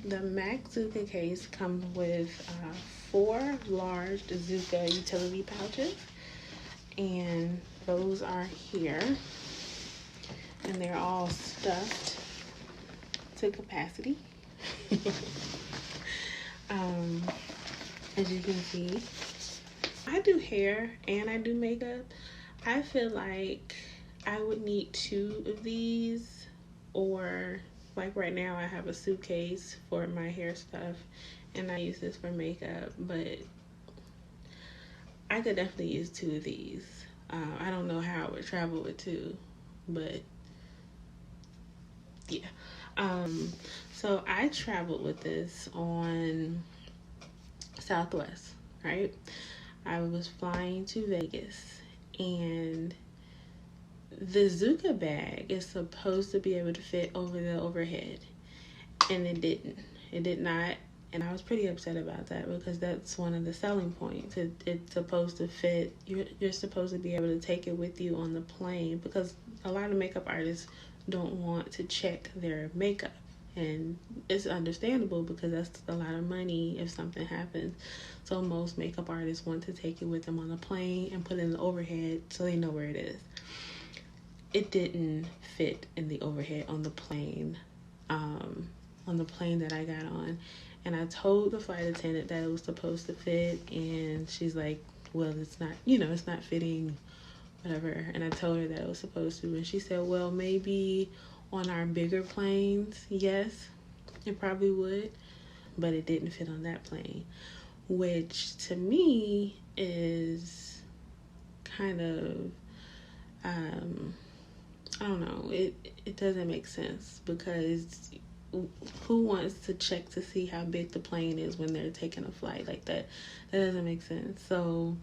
The Mac Zuca case comes with 4 large Zuca utility pouches, and those are here, and they're all stuffed to capacity. As you can see, I do hair and I do makeup. I feel like I would need 2 of these, or like right now I have a suitcase for my hair stuff and I use this for makeup, but I could definitely use 2 of these. I don't know how I would travel with 2, but yeah. So I traveled with this on Southwest, right? I was flying to Vegas, and the Zuca bag is supposed to be able to fit over the overhead, and it didn't. It did not, and I was pretty upset about that because that's one of the selling points. It's supposed to fit. You're supposed to be able to take it with you on the plane, because a lot of makeup artists don't want to check their makeup, and it's understandable because that's a lot of money if something happens. So most makeup artists want to take it with them on the plane and put it in the overhead so they know where it is. It didn't fit in the overhead on the plane, that I got on, and I told the flight attendant that it was supposed to fit, and she's like, well, it's not, it's not fitting, whatever. And I told her that it was supposed to, and she said, well, maybe on our bigger planes, yes, it probably would, but it didn't fit on that plane, which to me is kind of, I don't know, it doesn't make sense, because who wants to check to see how big the plane is when they're taking a flight like that? That doesn't make sense. So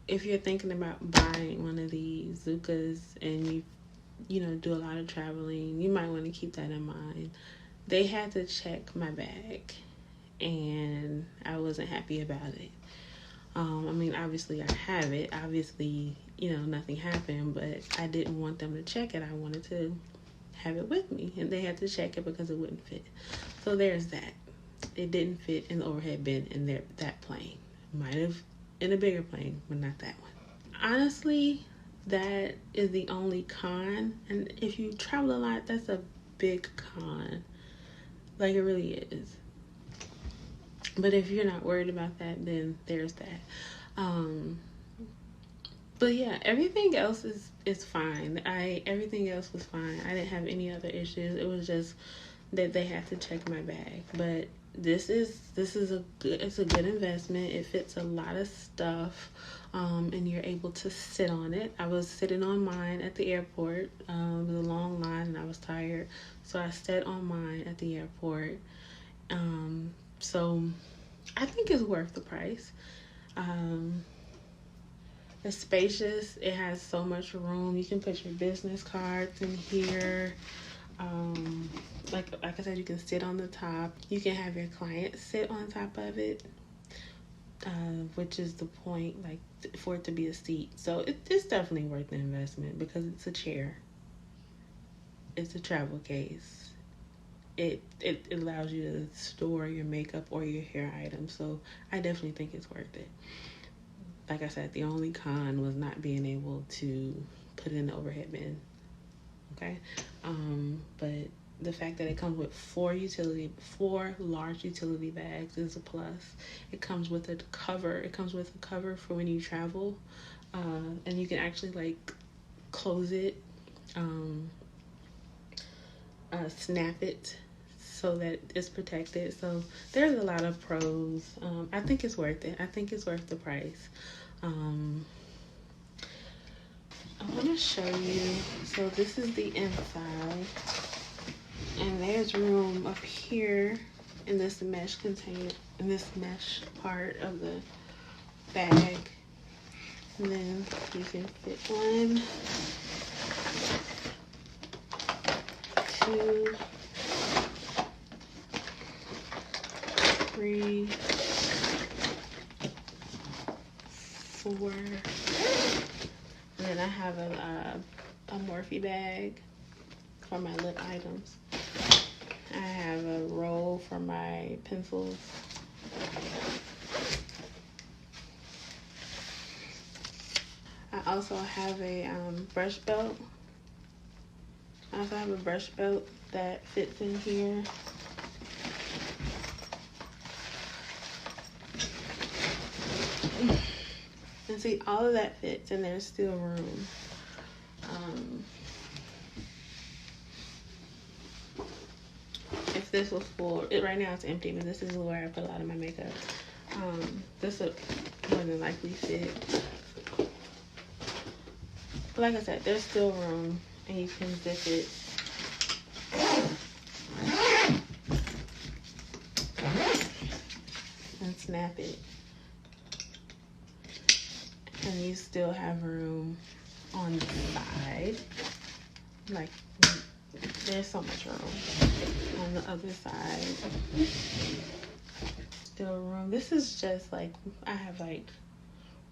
if you're thinking about buying one of these Zucas and you do a lot of traveling, you might want to keep that in mind. They had to check my bag, and I wasn't happy about it. Obviously I have it. Obviously, nothing happened, but I didn't want them to check it. I wanted to have it with me, and they had to check it because it wouldn't fit. So there's that. It didn't fit in the overhead bin in that plane. Might have in a bigger plane, but not that one. Honestly, that is the only con. And if you travel a lot, that's a big con. Like, it really is. But if you're not worried about that, then there's that. But yeah, everything else is fine. Everything else was fine. I didn't have any other issues. It was just that they had to check my bag. But this is a good investment. It fits a lot of stuff, and you're able to sit on it. I was sitting on mine at the airport. It was a long line, and I was tired, so I sat on mine at the airport. So I think it's worth the price. It's spacious. It has so much room. You can put your business cards in here. Like I said, you can sit on the top. You can have your client sit on top of it, which is the point, like, for it to be a seat. So it's definitely worth the investment because it's a chair. It's a travel case. It allows you to store your makeup or your hair items. So I definitely think it's worth it. Like I said, the only con was not being able to put it in the overhead bin. Okay? But the fact that it comes with 4 large utility bags is a plus. It comes with a cover. It comes with a cover for when you travel. And you can actually, like, close it, snap it so that it's protected. So there's a lot of pros. I think it's worth it. I think it's worth the price. I want to show you. So this is the inside, and there's room up here in this mesh container, in this mesh part of the bag. And then you can fit 1, 2, 3, 4, and then I have a Morphe bag for my lip items. I have a for my pencils. I also have a brush belt. I also have a brush belt that fits in here. And see, all of that fits, and there's still room. If this was full, right now it's empty, but this is where I put a lot of my makeup. This would more than likely fit. But like I said, there's still room, and you can zip it. And snap it. And you still have room on the side. Like, there's so much room on the other side. Still room. This is just like, I have like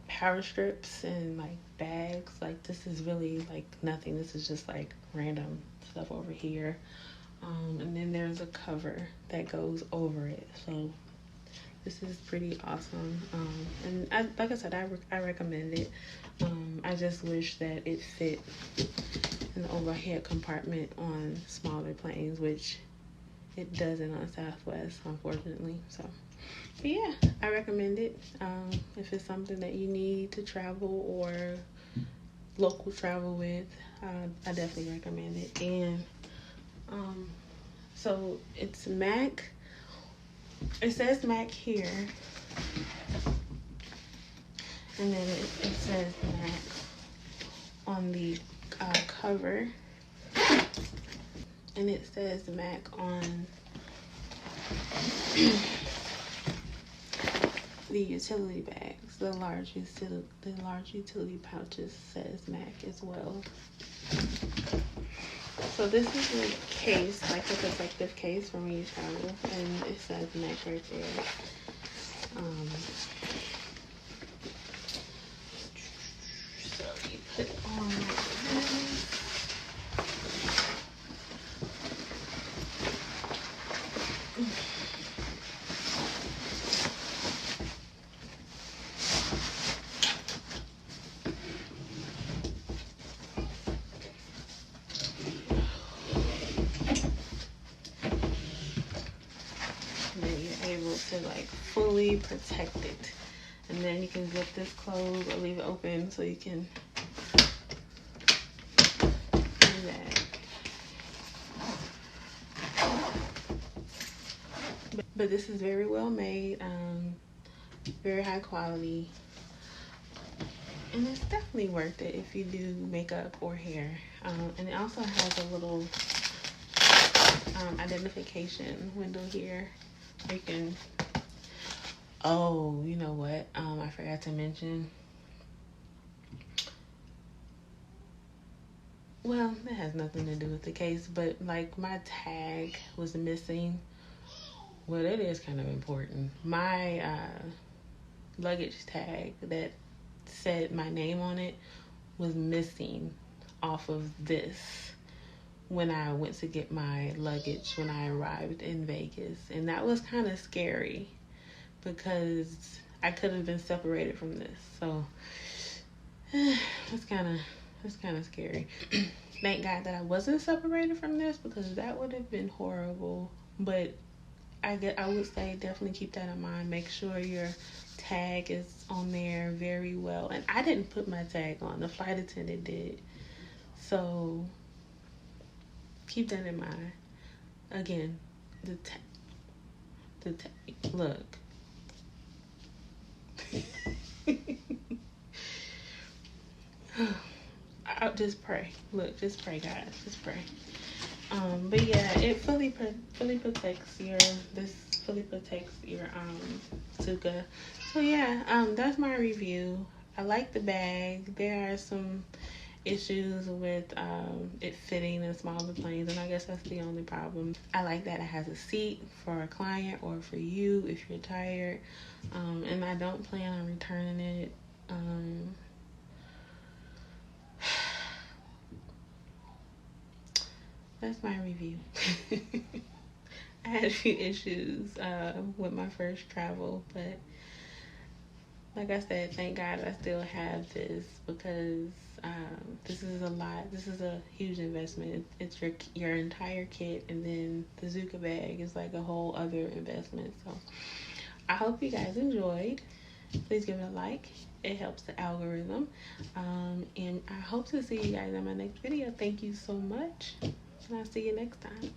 power strips and like bags. Like, this is really like nothing. This is just like random stuff over here. And then there's a cover that goes over it. So this is pretty awesome. And like I said, I recommend it. I just wish that it fit in the overhead compartment on smaller planes, which it doesn't on Southwest, unfortunately. So, but yeah, I recommend it. If it's something that you need to travel or local travel with, I definitely recommend it. And so it's MAC. It says MAC here, and then it says MAC on the cover, and it says MAC on the utility bags. The large utility pouches says MAC as well. So this is a case, like a protective case for when you travel, and it says MAC right there. So you put on this. To like fully protect it, and then you can zip this closed or leave it open so you can do that. But this is very well made, very high quality, and it's definitely worth it if you do makeup or hair. And it also has a little identification window here. You can, oh, you know what, I forgot to mention, well, that has nothing to do with the case, but like my tag was missing. Well, that is kind of important. My luggage tag that said my name on it was missing off of this when I went to get my luggage when I arrived in Vegas. And that was kind of scary because I could have been separated from this. So it's kind of scary. Thank God that I wasn't separated from this, because that would have been horrible. But I would say definitely keep that in mind. Make sure your tag is on there very well. And I didn't put my tag on. The flight attendant did. So keep that in mind. Again, look. I'll just pray. Look, just pray, guys. Just pray. But yeah, it fully protects your Zuca. So yeah, that's my review. I like the bag. There are some issues with it fitting in smaller planes, and I guess that's the only problem. I like that it has a seat for a client or for you if you're tired, and I don't plan on returning it. That's my review. I had a few issues with my first travel, but like I said, thank God I still have this, because this is a lot. This is a huge investment. It's your entire kit, and then the Zuca bag is like a whole other investment. So I hope you guys enjoyed. Please give it a like. It helps the algorithm. And I hope to see you guys in my next video. Thank you so much, and I'll see you next time.